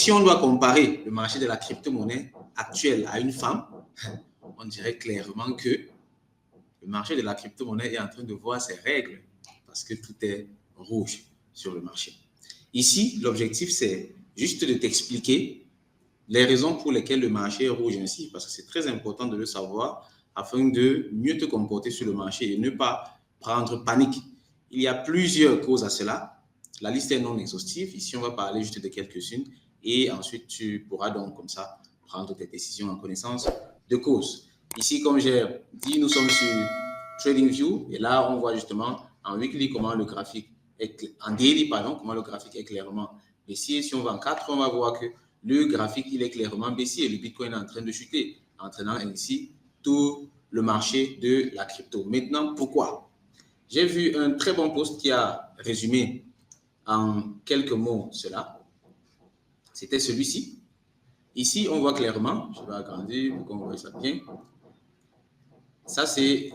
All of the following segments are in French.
si on doit comparer le marché de la crypto-monnaie actuelle à une femme, on dirait clairement que le marché de la crypto-monnaie est en train de voir ses règles parce que tout est rouge sur le marché. Ici, l'objectif, c'est juste de t'expliquer les raisons pour lesquelles le marché est rouge ainsi, parce que c'est très important de le savoir afin de mieux te comporter sur le marché et ne pas prendre panique. Il y a plusieurs causes à cela. La liste est non exhaustive. Ici, on va parler juste de quelques-unes et ensuite, tu pourras donc comme ça prendre tes décisions en connaissance de cause. Ici, comme j'ai dit, nous sommes sur TradingView et là, on voit justement en weekly comment le graphique est, en daily, pardon, comment le graphique est clairement baissier. Si on va en 4, on va voir que le graphique, il est clairement baissier. Le Bitcoin est en train de chuter, entraînant ainsi tout le marché de la crypto. Maintenant, pourquoi? J'ai vu un très bon post qui a résumé en quelques mots cela. C'était celui-ci. Ici, on voit clairement, je vais agrandir pour qu'on voit ça bien. Ça, c'est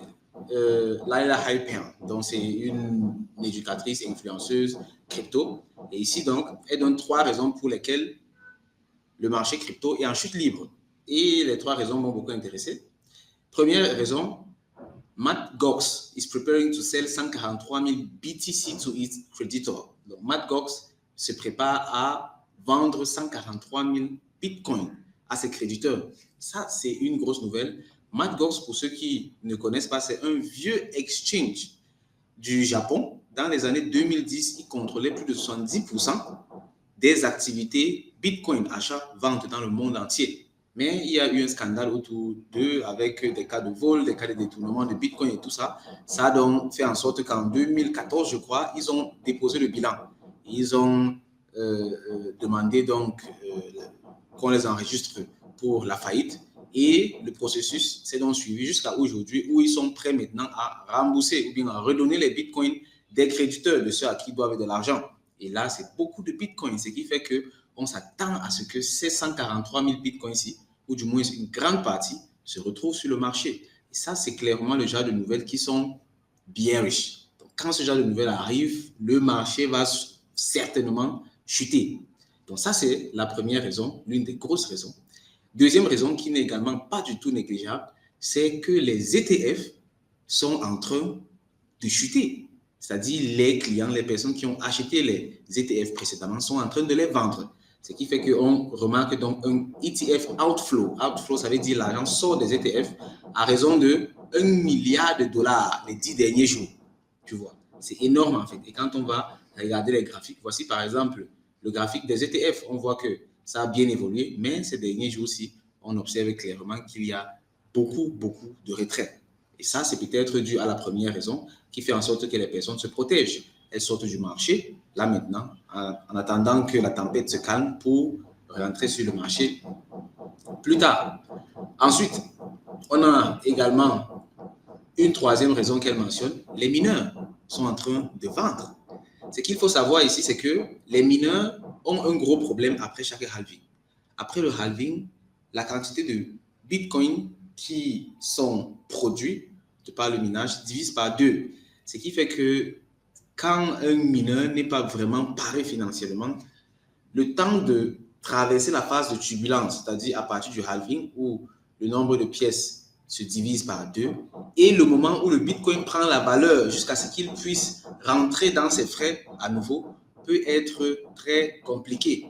Laila Hypean. Donc, c'est une éducatrice, influenceuse crypto. Et ici, donc, elle donne 3 raisons pour lesquelles le marché crypto est en chute libre. Et les 3 raisons m'ont beaucoup intéressé. Première raison, Mt. Gox is preparing to sell 143 000 BTC to its creditor. Donc, Mt. Gox se prépare à vendre 143 000 Bitcoins à ses créditeurs. Ça, c'est une grosse nouvelle. Mt. Gox, pour ceux qui ne connaissent pas, c'est un vieux exchange du Japon. Dans les années 2010, il contrôlait plus de 70% des activités Bitcoin, achat, vente dans le monde entier. Mais il y a eu un scandale autour d'eux avec des cas de vol, des cas de détournement de Bitcoin et tout ça. Ça a donc fait en sorte qu'en 2014, je crois, ils ont déposé le bilan. Ils ont demandé donc qu'on les enregistre pour la faillite. Et le processus s'est donc suivi jusqu'à aujourd'hui où ils sont prêts maintenant à rembourser ou bien à redonner les Bitcoins des créditeurs, de ceux à qui ils doivent de l'argent. Et là, c'est beaucoup de Bitcoins, ce qui fait qu'on s'attend à ce que ces 143 000 Bitcoins-ci, ou du moins une grande partie, se retrouvent sur le marché. Et ça, c'est clairement le genre de nouvelles qui sont bearish. Donc, quand ce genre de nouvelles arrive, le marché va certainement chuter. Donc, ça, c'est la première raison, l'une des grosses raisons. Deuxième raison, qui n'est également pas du tout négligeable, c'est que les ETF sont en train de chuter. C'est-à-dire les clients, les personnes qui ont acheté les ETF précédemment sont en train de les vendre. Ce qui fait qu'on remarque donc un ETF outflow. Outflow, ça veut dire l'argent sort des ETF à raison de 1 milliard de dollars les 10 derniers jours. Tu vois, c'est énorme en fait. Et quand on va regarder les graphiques, voici par exemple le graphique des ETF. On voit que ça a bien évolué, mais ces derniers jours-ci, on observe clairement qu'il y a beaucoup de retraits. Et ça, c'est peut-être dû à la première raison qui fait en sorte que les personnes se protègent. Elles sortent du marché, là maintenant, en attendant que la tempête se calme pour rentrer sur le marché plus tard. Ensuite, on a également une troisième raison qu'elle mentionne, les mineurs sont en train de vendre. Ce qu'il faut savoir ici, c'est que les mineurs ont un gros problème après chaque halving. Après le halving, la quantité de Bitcoin qui sont produits par le minage divise par 2. Ce qui fait que quand un mineur n'est pas vraiment paré financièrement, le temps de traverser la phase de turbulence, c'est-à-dire à partir du halving où le nombre de pièces se divise par 2, et le moment où le Bitcoin prend la valeur jusqu'à ce qu'il puisse rentrer dans ses frais à nouveau, peut être très compliqué.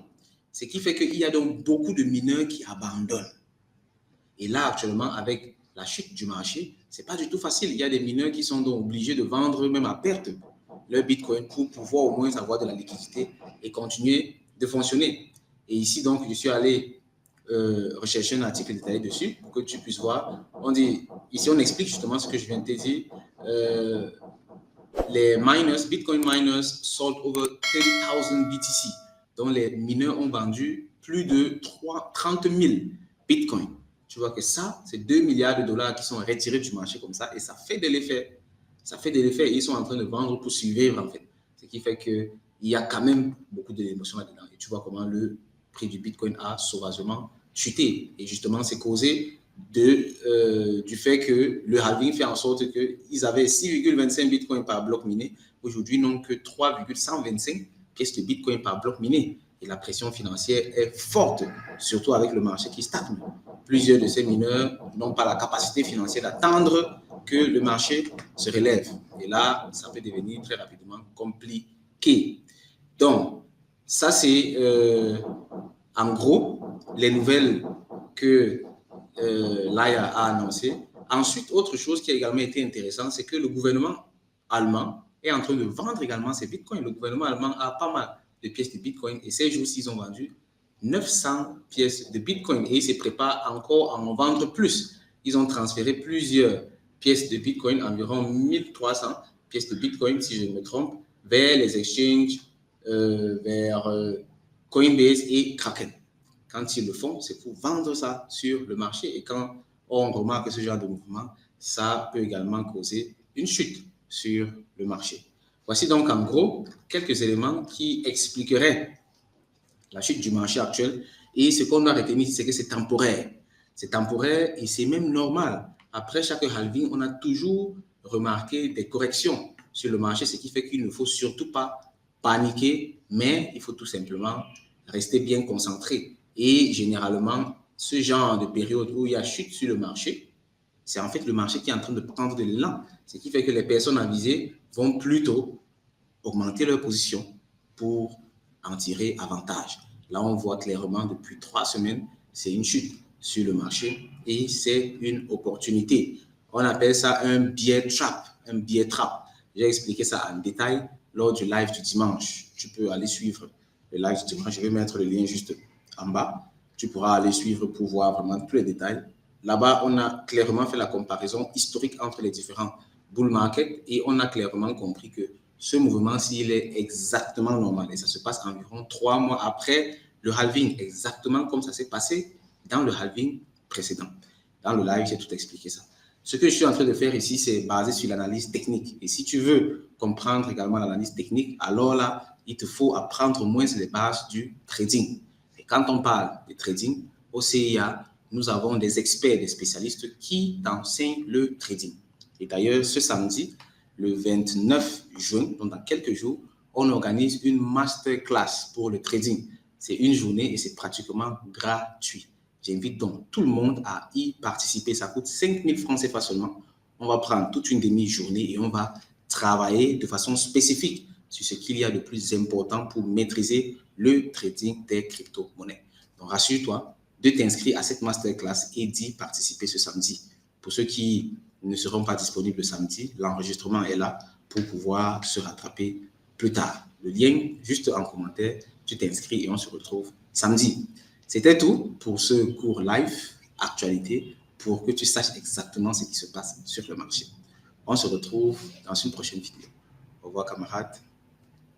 Ce qui fait qu'il y a donc beaucoup de mineurs qui abandonnent. Et là, actuellement, avec la chute du marché, ce n'est pas du tout facile. Il y a des mineurs qui sont donc obligés de vendre même à perte leur Bitcoin pour pouvoir au moins avoir de la liquidité et continuer de fonctionner. Et ici, donc, je suis allé rechercher un article détaillé dessus pour que tu puisses voir. Ici, on explique justement ce que je viens de te dire. Les miners, Bitcoin miners sold over 30,000 BTC. Donc, les mineurs ont vendu plus de 30 000 Bitcoin. Tu vois que ça, c'est 2 milliards de dollars qui sont retirés du marché comme ça et ça fait de l'effet. Ça fait de l'effet et ils sont en train de vendre pour survivre en fait. Ce qui fait qu'il y a quand même beaucoup d'émotions là-dedans. Et tu vois comment le prix du Bitcoin a sauvagement chuté. Et justement, c'est causé du fait que le halving fait en sorte qu'ils avaient 6,25 Bitcoin par bloc miné. Aujourd'hui, ils n'ont que 3,125 pièces de Bitcoin par bloc miné. et la pression financière est forte, surtout avec le marché qui stagne. Plusieurs de ces mineurs n'ont pas la capacité financière d'attendre que le marché se relève. Et là, ça peut devenir très rapidement compliqué. Donc, ça, c'est en gros les nouvelles que l'AIA a annoncées. Ensuite, autre chose qui a également été intéressante, c'est que le gouvernement allemand est en train de vendre également ses bitcoins. Le gouvernement allemand a pas mal de pièces de bitcoin et ces jours-ci, ils ont vendu 900 pièces de bitcoin et ils se préparent encore à en vendre plus. Ils ont transféré plusieurs pièces de bitcoin, environ 1300 pièces de bitcoin, si je ne me trompe, vers les exchanges, vers Coinbase et Kraken. Quand ils le font, c'est pour vendre ça sur le marché. Et quand on remarque ce genre de mouvement, ça peut également causer une chute sur le marché. Voici donc en gros quelques éléments qui expliqueraient la chute du marché actuel. Et ce qu'on doit retenir, c'est que c'est temporaire. C'est temporaire et c'est même normal. Après chaque halving, on a toujours remarqué des corrections sur le marché, ce qui fait qu'il ne faut surtout pas paniquer, mais il faut tout simplement rester bien concentré. Et généralement, ce genre de période où il y a chute sur le marché, c'est en fait le marché qui est en train de prendre de l'élan. Ce qui fait que les personnes avisées vont plutôt augmenter leur position pour en tirer avantage. Là, on voit clairement depuis 3 semaines, c'est une chute sur le marché et c'est une opportunité. On appelle ça un bear trap, un bear trap. J'ai expliqué ça en détail lors du live du dimanche. Tu peux aller suivre le live du dimanche. Je vais mettre le lien juste en bas. Tu pourras aller suivre pour voir vraiment tous les détails. Là-bas, on a clairement fait la comparaison historique entre les différents bull markets et on a clairement compris que ce mouvement, s'il est exactement normal, et ça se passe environ 3 mois après le halving, exactement comme ça s'est passé dans le halving précédent. Dans le live, j'ai tout expliqué ça. Ce que je suis en train de faire ici, c'est basé sur l'analyse technique. Et si tu veux comprendre également l'analyse technique, alors là, il te faut apprendre au moins les bases du trading. Et quand on parle de trading, au CIA, nous avons des experts, des spécialistes qui t'enseignent le trading. Et d'ailleurs, ce samedi, le 29 juin, donc dans quelques jours, on organise une masterclass pour le trading. C'est une journée et c'est pratiquement gratuit. J'invite donc tout le monde à y participer. Ça coûte 5 000 francs CFA seulement. On va prendre toute une demi-journée et on va travailler de façon spécifique sur ce qu'il y a de plus important pour maîtriser le trading des crypto-monnaies. Donc, rassure-toi de t'inscrire à cette masterclass et d'y participer ce samedi. Pour ceux qui ne seront pas disponibles le samedi, l'enregistrement est là pour pouvoir se rattraper plus tard. Le lien, juste en commentaire, tu t'inscris et on se retrouve samedi. C'était tout pour ce cours live actualité pour que tu saches exactement ce qui se passe sur le marché. On se retrouve dans une prochaine vidéo. Au revoir camarades.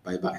Bye bye.